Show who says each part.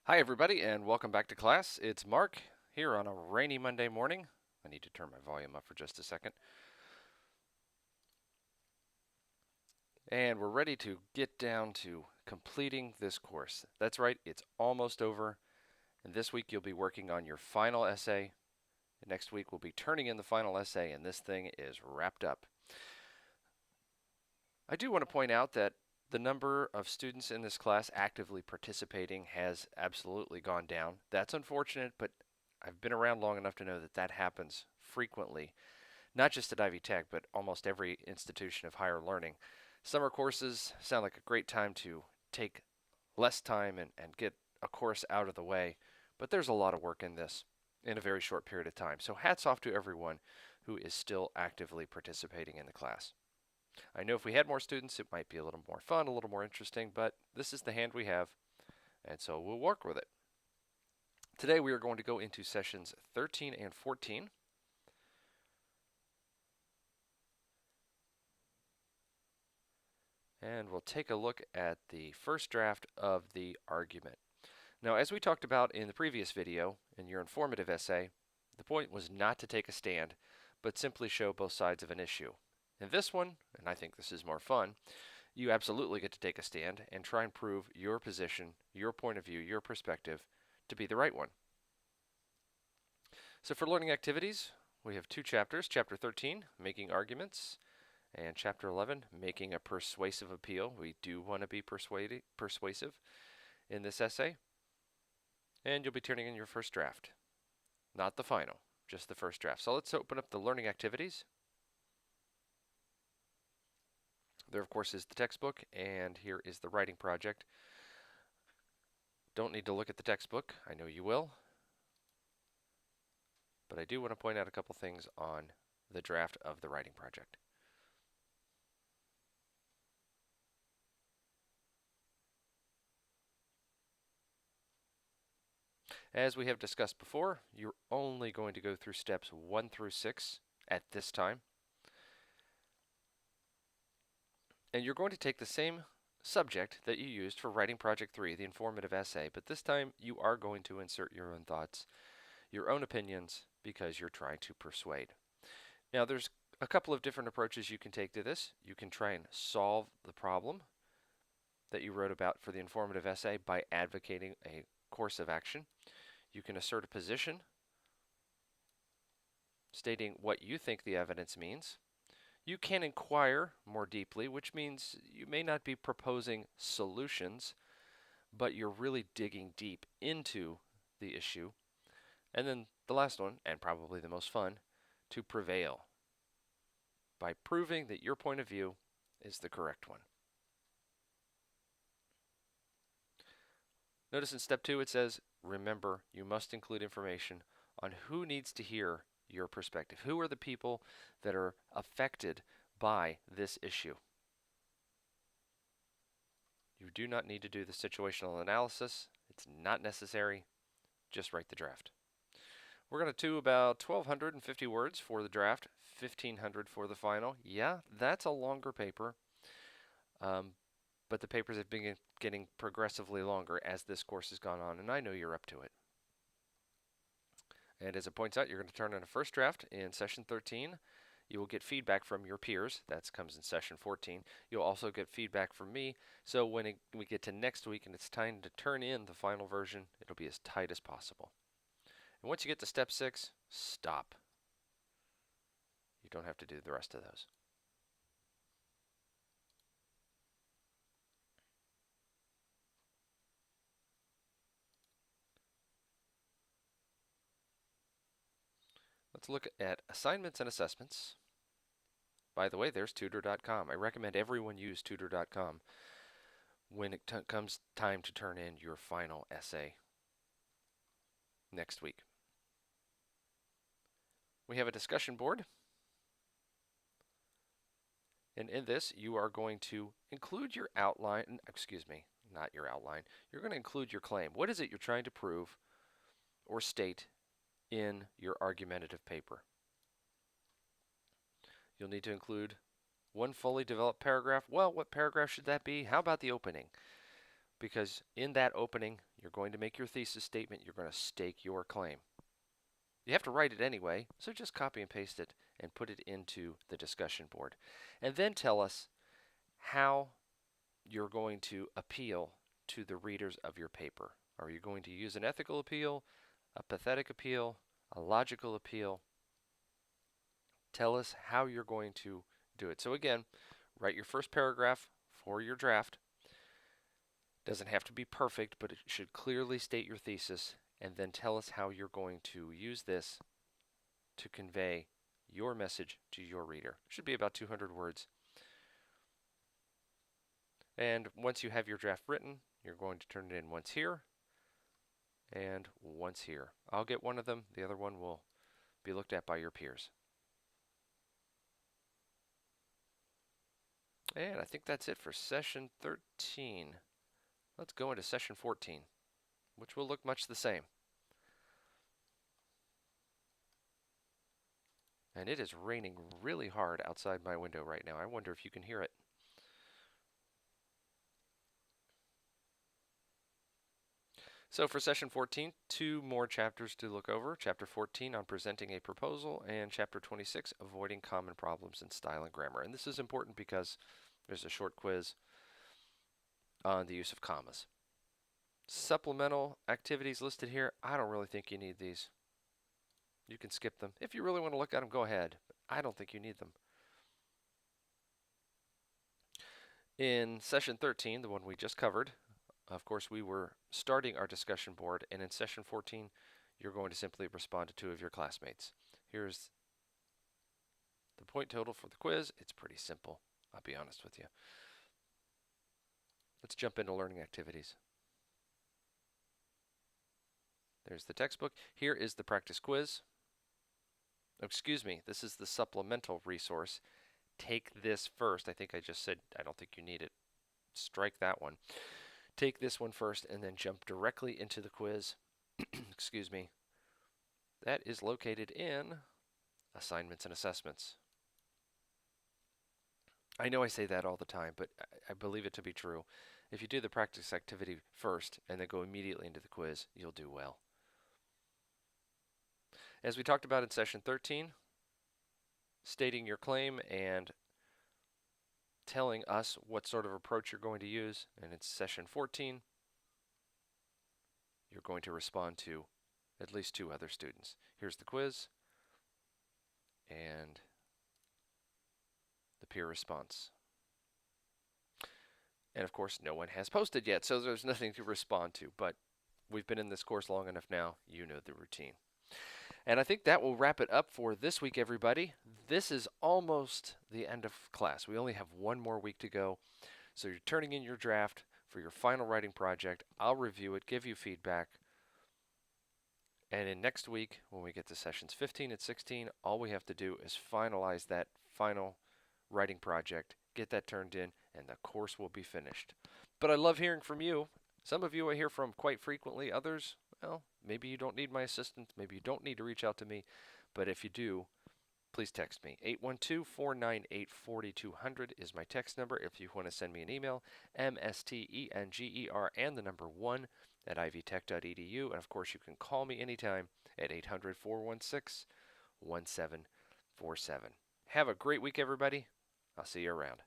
Speaker 1: Hi everybody and welcome back to class. It's Mark here on a rainy Monday morning. I need to turn my volume up for just a second. And we're ready to get down to completing this course. That's right, it's almost over. And this week you'll be working on your final essay. Next week we'll be turning in the final essay and this thing is wrapped up. I do want to point out that the number of students in this class actively participating has absolutely gone down. That's unfortunate, but I've been around long enough to know that that happens frequently, not just at Ivy Tech, but almost every institution of higher learning. Summer courses sound like a great time to take less time and get a course out of the way, but there's a lot of work in this in a very short period of time. So hats off to everyone who is still actively participating in the class. I know if we had more students, it might be a little more fun, a little more interesting, but this is the hand we have, and so we'll work with it. Today we are going to go into sessions 13 and 14. And we'll take a look at the first draft of the argument. Now, as we talked about in the previous video, in your informative essay, the point was not to take a stand, but simply show both sides of an issue. In this one, and I think this is more fun, you absolutely get to take a stand and try and prove your position, your point of view, your perspective to be the right one. So for learning activities, we have two chapters. Chapter 13, Making Arguments, and Chapter 11, Making a Persuasive Appeal. We do want to be persuasive in this essay. And you'll be turning in your first draft. Not the final, just the first draft. So let's open up the learning activities. There, of course, is the textbook, and here is the writing project. Don't need to look at the textbook. I know you will. But I do want to point out a couple things on the draft of the writing project. As we have discussed before, you're only going to go through steps 1 through 6 at this time. And you're going to take the same subject that you used for writing project 3, the informative essay, but this time you are going to insert your own thoughts, your own opinions, because you're trying to persuade. Now, there's a couple of different approaches you can take to this. You can try and solve the problem that you wrote about for the informative essay by advocating a course of action. You can assert a position stating what you think the evidence means. You can inquire more deeply, which means you may not be proposing solutions, but you're really digging deep into the issue. And then the last one, and probably the most fun, to prevail by proving that your point of view is the correct one. Notice in step 2 it says, remember, you must include information on who needs to hear your perspective. Who are the people that are affected by this issue? You do not need to do the situational analysis. It's not necessary. Just write the draft. We're going to do about 1,250 words for the draft, 1,500 for the final. Yeah, that's a longer paper, but the papers have been getting progressively longer as this course has gone on, and I know you're up to it. And as it points out, you're going to turn in a first draft in session 13. You will get feedback from your peers. That comes in session 14. You'll also get feedback from me. So when we get to next week and it's time to turn in the final version, it'll be as tight as possible. And once you get to step 6, stop. You don't have to do the rest of those. Let's look at assignments and assessments. By the way, there's tutor.com. I recommend everyone use tutor.com when it comes time to turn in your final essay next week. We have a discussion board. And in this, you are going to include your outline, excuse me, not your outline. You're going to include your claim. What is it you're trying to prove or state in your argumentative paper? You'll need to include one fully developed paragraph. Well, what paragraph should that be? How about the opening? Because in that opening, you're going to make your thesis statement, you're going to stake your claim. You have to write it anyway, so just copy and paste it and put it into the discussion board. And then tell us how you're going to appeal to the readers of your paper. Are you going to use an ethical appeal, a pathetic appeal, a logical appeal? Tell us how you're going to do it. So again, write your first paragraph for your draft. Doesn't have to be perfect, but it should clearly state your thesis, and then tell us how you're going to use this to convey your message to your reader. It should be about 200 words. And once you have your draft written, you're going to turn it in once here and once here. I'll get one of them. The other one will be looked at by your peers. And I think that's it for session 13. Let's go into session 14, which will look much the same. And it is raining really hard outside my window right now. I wonder if you can hear it. So for session 14, 2 more chapters to look over. Chapter 14 on presenting a proposal, and chapter 26, avoiding common problems in style and grammar. And this is important because there's a short quiz on the use of commas. Supplemental activities listed here, I don't really think you need these. You can skip them. If you really want to look at them, go ahead. But I don't think you need them. In session 13, the one we just covered, of course, we were starting our discussion board, and in session 14, you're going to simply respond to 2 of your classmates. Here's the point total for the quiz. It's pretty simple, I'll be honest with you. Let's jump into learning activities. There's the textbook. Here is the practice quiz. Excuse me, this is the supplemental resource. Take this first. I think I just said I don't think you need it. Strike that one. Take this one first and then jump directly into the quiz. Excuse me. That is located in assignments and assessments. I know I say that all the time, but I believe it to be true. If you do the practice activity first and then go immediately into the quiz, you'll do well. As we talked about in session 13, stating your claim and telling us what sort of approach you're going to use, and in session 14, you're going to respond to at least 2 other students. Here's the quiz and the peer response. And of course, no one has posted yet, so there's nothing to respond to, but we've been in this course long enough now, you know the routine. And I think that will wrap it up for this week, everybody. This is almost the end of class. We only have 1 more week to go. So you're turning in your draft for your final writing project. I'll review it, give you feedback. And in next week, when we get to sessions 15 and 16, all we have to do is finalize that final writing project, get that turned in, and the course will be finished. But I love hearing from you. Some of you I hear from quite frequently. Others, well, maybe you don't need my assistance. Maybe you don't need to reach out to me. But if you do, please text me. 812-498-4200 is my text number. If you want to send me an email, mstenger and the number 1 at ivtech.edu. And of course, you can call me anytime at 800-416-1747. Have a great week, everybody. I'll see you around.